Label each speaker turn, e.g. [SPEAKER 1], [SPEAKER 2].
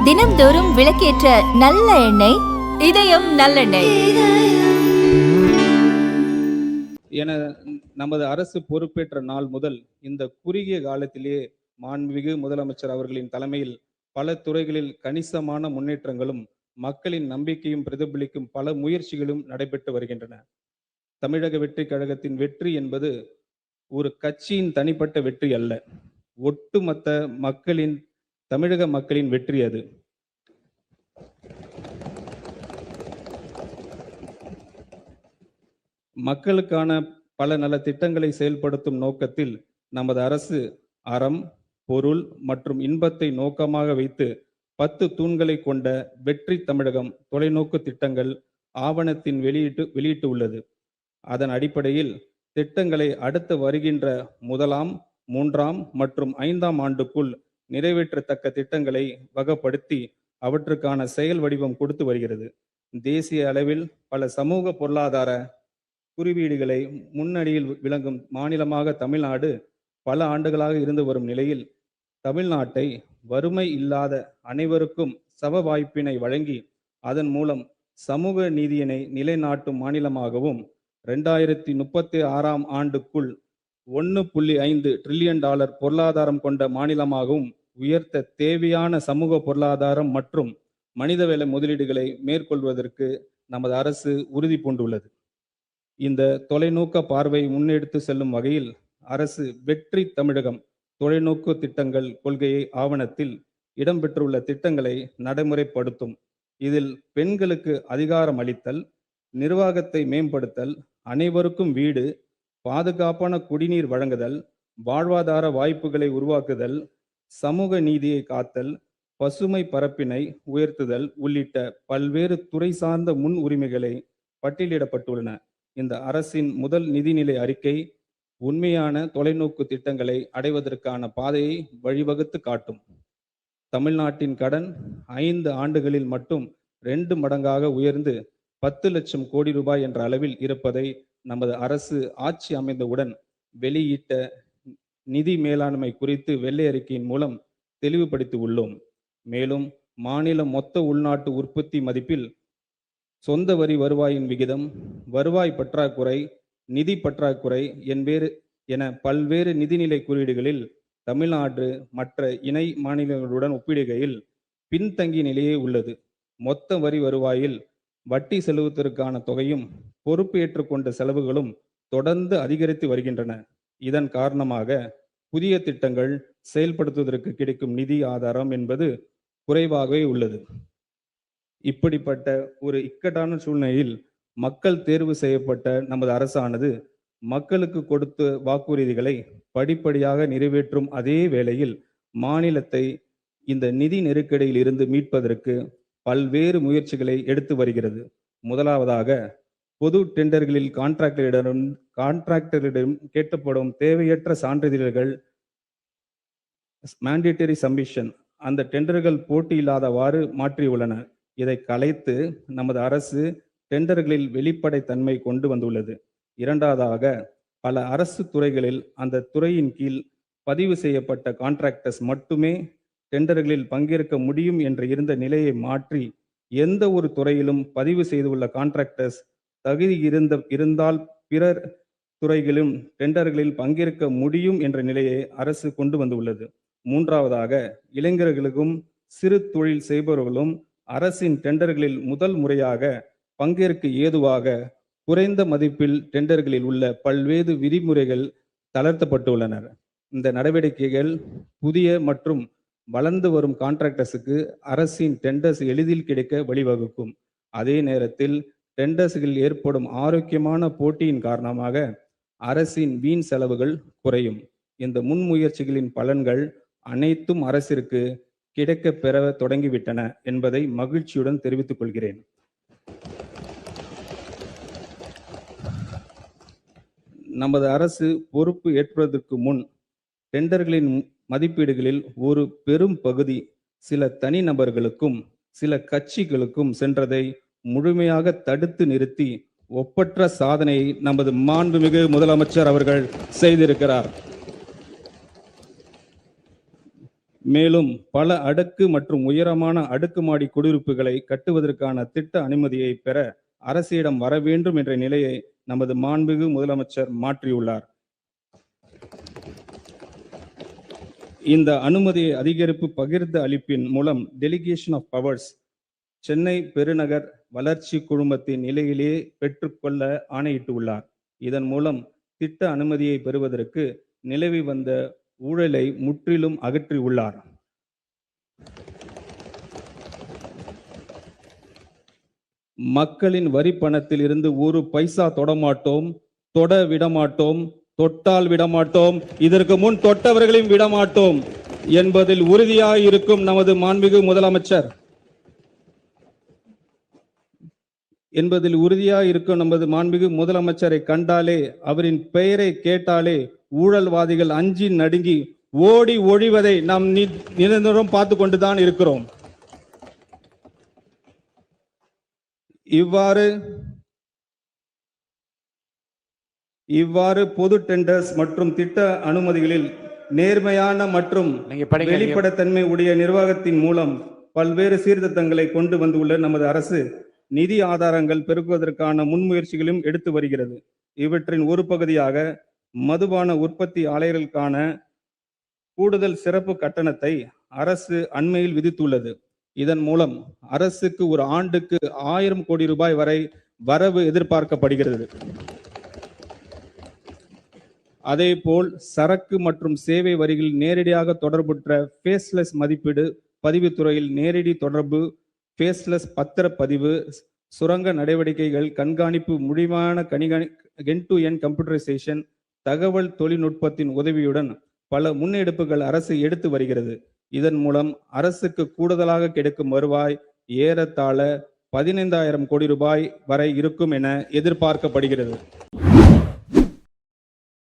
[SPEAKER 1] தினம்தோறும் விளக்கேற்ற நல்ல எண்ணெய் இதயம் நல்லெண்ணெய்.
[SPEAKER 2] என நமது அரசு பொறுப்பேற்ற நாள் முதல் இந்த குறுகிய காலத்திலேயே மாண்புமிகு முதலமைச்சர் அவர்களின் தலைமையில் பல துறைகளில் கணிசமான முன்னேற்றங்களும் மக்களின் நம்பிக்கையும் பிரதிபலிக்கும் பல முயற்சிகளும் நடைபெற்று வருகின்றன. தமிழக வெற்றி கழகத்தின் வெற்றி என்பது ஒரு கட்சியின் தனிப்பட்ட வெற்றி அல்ல, ஒட்டுமொத்த மக்களின், தமிழக மக்களின் வெற்றி அது. மக்களுக்கான பல நல திட்டங்களை செயல்படுத்தும் நோக்கத்தில் நமது அரசு அறம், பொருள் மற்றும் இன்பத்தை நோக்கமாக வைத்து 10 தூண்களை கொண்ட வெற்றி தமிழகம் தொலைநோக்கு திட்டங்கள் ஆவணத்தின் வெளியிட்டு உள்ளது. அதன் அடிப்படையில் திட்டங்களை அடுத்து வருகின்ற 1ஆம், 3ஆம் மற்றும் 5ஆம் ஆண்டுக்குள் நிறைவேற்றத்தக்க திட்டங்களை வகைப்படுத்தி அவற்றுக்கான செயல் வடிவம் கொடுத்து வருகிறது. தேசிய அளவில் பல சமூக பொருளாதார குறியீடுகளை முன்னணியில் விளங்கும் மாநிலமாக தமிழ்நாடு பல ஆண்டுகளாக இருந்து வரும் நிலையில் தமிழ்நாட்டை வறுமை இல்லாத அனைவருக்கும் சம வாய்ப்பினை வழங்கி அதன் மூலம் சமூக நீதியினை நிலைநாட்டும் மாநிலமாகவும் 2036ஆம் ஆண்டுக்குள் $1.5 டிரில்லியன் பொருளாதாரம் கொண்ட மாநிலமாகவும் உயர்த்த தேவையான சமூக பொருளாதாரம் மற்றும் மனிதவள முதலீடுகளை மேற்கொள்வதற்கு நமது அரசு உறுதி பூண்டுள்ளது. இந்த தொலைநோக்க பார்வை முன்னெடுத்து செல்லும் வகையில் அரசு வெற்றி தமிழகம் தொலைநோக்கு திட்டங்கள் கொள்கையை ஆவணத்தில் இடம்பெற்றுள்ள திட்டங்களை நடைமுறைப்படுத்தும். இதில் பெண்களுக்கு அதிகாரம் அளித்தல், நிர்வாகத்தை மேம்படுத்தல், அனைவருக்கும் வீடு, பாதுகாப்பான குடிநீர் வழங்குதல், வாழ்வாதார வாய்ப்புகளை உருவாக்குதல், சமூக நீதியை காத்தல், பசுமை பரப்பினை உயர்த்துதல் உள்ளிட்ட பல்வேறு துறை சார்ந்த முன் உரிமைகளை பட்டியலிடப்பட்டுள்ளன. இந்த அரசின் முதல் நிதிநிலை அறிக்கை உண்மையான தொலைநோக்கு திட்டங்களை அடைவதற்கான பாதையை வழிவகுத்து காட்டும். தமிழ்நாட்டின் கடன் 5 ஆண்டுகளில் மட்டும் 2 மடங்காக உயர்ந்து 10 லட்சம் கோடி ரூபாய் என்ற அளவில் இருப்பதை நமது அரசு ஆட்சி அமைந்தவுடன் வெளியிட்ட நிதி மேலாண்மை குறித்து வெள்ளை அறிக்கையின் மூலம் தெளிவுபடுத்தி உள்ளோம். மேலும் மாநில மொத்த உள்நாட்டு உற்பத்தி மதிப்பில் சொந்த வரி வருவாயின் விகிதம், வருவாய் பற்றாக்குறை, நிதி பற்றாக்குறை என பல்வேறு நிதிநிலை குறியீடுகளில் தமிழ்நாடு மற்ற இணை மாநிலங்களுடன் ஒப்பிடுகையில் பின்தங்கிய நிலையே உள்ளது. மொத்த வரி வருவாயில் வட்டி செலுத்துவதற்கான தொகையும் பொறுப்பு ஏற்றுக்கொண்ட செலவுகளும் தொடர்ந்து அதிகரித்து வருகின்றன. இதன் காரணமாக புதிய திட்டங்கள் செயல்படுத்துவதற்கு கிடைக்கும் நிதி ஆதாரம் என்பது குறைவாகவே உள்ளது. இப்படிப்பட்ட ஒரு இக்கட்டான சூழ்நிலையில் மக்கள் தேர்வு செய்யப்பட்ட நமது அரசானது மக்களுக்கு கொடுத்த வாக்குறுதிகளை படிப்படியாக நிறைவேற்றும் அதே வேளையில் மாநிலத்தை இந்த நிதி நெருக்கடியில் இருந்து மீட்பதற்கு பல்வேறு முயற்சிகளை எடுத்து வருகிறது. முதலாவதாக பொது டெண்டர்களில் கான்ட்ராக்டரிடம் கேட்கப்படும் தேவையற்ற சான்றிதழ்கள் மேண்டேட்டரி சப்மிஷன் அந்த டெண்டர்கள் போட்டி இல்லாதவாறு மாற்றியுள்ளன. இதை கலைத்து நமது அரசு டெண்டர்களில் வெளிப்படை தன்மை கொண்டு வந்துள்ளது. இரண்டாவதாக பல அரசு துறைகளில் அந்த துறையின் கீழ் பதிவு செய்யப்பட்ட கான்ட்ராக்டர்ஸ் மட்டுமே டெண்டர்களில் பங்கேற்க முடியும் என்று இருந்த நிலையை மாற்றி எந்த ஒரு துறையிலும் பதிவு செய்துள்ள கான்ட்ராக்டர்ஸ் தகுதி இருந்தால் பிறர் துறைகளிலும் டெண்டர்களில் பங்கேற்க முடியும் என்ற நிலையை அரசு கொண்டு வந்துள்ளது. மூன்றாவதாக இளைஞர்களுக்கும் சிறு தொழில் செய்பவர்களும் அரசின் டெண்டர்களில் முதல் முறையாக பங்கேற்க ஏதுவாக குறைந்த மதிப்பில் டெண்டர்களில் உள்ள பல்வேறு விதிமுறைகள் தளர்த்தப்பட்டுள்ளனர். இந்த நடவடிக்கைகள் புதிய மற்றும் வளர்ந்து வரும் கான்ட்ராக்டர்ஸுக்கு அரசின் டெண்டர்ஸ் எளிதில் கிடைக்க வழிவகுக்கும். அதே நேரத்தில் டெண்டர்ஸ்களில் ஏற்படும் ஆரோக்கியமான போட்டியின் காரணமாக அரசின் வீண் செலவுகள் குறையும். இந்த முன்முயற்சிகளின் பலன்கள் அனைத்தும் அரசிற்கு கிடைக்க பெற தொடங்கிவிட்டன என்பதை மகிழ்ச்சியுடன் தெரிவித்துக் கொள்கிறேன். நமது அரசு பொறுப்பு ஏற்பதற்கு முன் டெண்டர்களின் மதிப்பீடுகளில் ஒரு பெரும் பகுதி சில தனிநபர்களுக்கும் சில கட்சிகளுக்கும் சென்றதை முழுமையாக தடுத்து நிறுத்தி ஒப்பற்ற சாதனையை நமது மாண்புமிகு முதலமைச்சர் அவர்கள் செய்திருக்கிறார். மேலும் பல அடுக்கு மற்றும் உயரமான அடுக்குமாடி குடியிருப்புகளை கட்டுவதற்கான திட்ட அனுமதியை பெற அரசிடம் வர வேண்டும் என்ற நிலையை நமது மாண்புமிகு முதலமைச்சர் மாற்றியுள்ளார். இந்த அனுமதியை அதிகரிப்பு பகிர்ந்து அளிப்பின் மூலம் டெலிகேஷன் ஆஃப் பவர்ஸ் சென்னை பெருநகர் வளர்ச்சி குழுமத்தின் நிலையிலேயே பெற்றுக்கொள்ள ஆணையிட்டுள்ளார். இதன் மூலம் திட்ட அனுமதியை பெறுவதற்கு நிலவி வந்த ஊழலை முற்றிலும் அகற்றியுள்ளார். மக்களின் வரி பணத்தில் இருந்து ஒரு பைசா தொடமாட்டோம், தொட விடமாட்டோம், தொட்டால் விடமாட்டோம், இதற்கு முன் தொட்டவர்களையும் விடமாட்டோம் என்பதில் உறுதியாக இருக்கும் நமது மாண்புமிகு முதலமைச்சரை கண்டாலே, அவரின் பெயரை கேட்டாலே ஊழல்வாதிகள் அஞ்சி நடுங்கி ஓடி ஒழிவதை நாம் நிரந்தரம் பார்த்து கொண்டுதான் இருக்கிறோம். இவ்வாறு பொது டெண்டர்ஸ் மற்றும் திட்ட அனுமதிகளில் நேர்மையான மற்றும் வெளிப்படைத்தன்மை உடைய நிர்வாகத்தின் மூலம் பல்வேறு சீர்திருத்தங்களை கொண்டு வந்துள்ள நமது அரசு நிதி ஆதாரங்கள் பெருக்குவதற்கான முன்முயற்சிகளையும் எடுத்து வருகிறது. இவற்றின் ஒரு பகுதியாக மதுபான உற்பத்தி ஆலைகளுக்கான கூடுதல் சிறப்பு கட்டணத்தை அரசு அண்மையில் விதித்துள்ளது. இதன் மூலம் அரசுக்கு ஒரு ஆண்டுக்கு 1000 கோடி ரூபாய் வரை வரவு எதிர்பார்க்கப்படுகிறது. அதேபோல் சரக்கு மற்றும் சேவை வரிகளில் நேரடியாக தொடர்புற்ற ஃபேஸ்லெஸ் மதிப்பீடு, பதிவுத்துறையில் நேரடி தொடர்பு, ஃபேஸ்லெஸ் பத்திரப்பதிவு, சுரங்க நடவடிக்கைகள் கண்காணிப்பு, முடிவான எண்ட் டு எண்ட் கம்ப்யூட்டரைசேஷன், தகவல் தொழில்நுட்பத்தின் உதவியுடன் பல முன்னெடுப்புகள் அரசு எடுத்து வருகிறது. இதன் மூலம் அரசுக்கு கூடுதலாக கிடைக்கும் வருவாய் ஏறத்தாழ 15,000 கோடி ரூபாய் வரை இருக்கும் என எதிர்பார்க்கப்படுகிறது.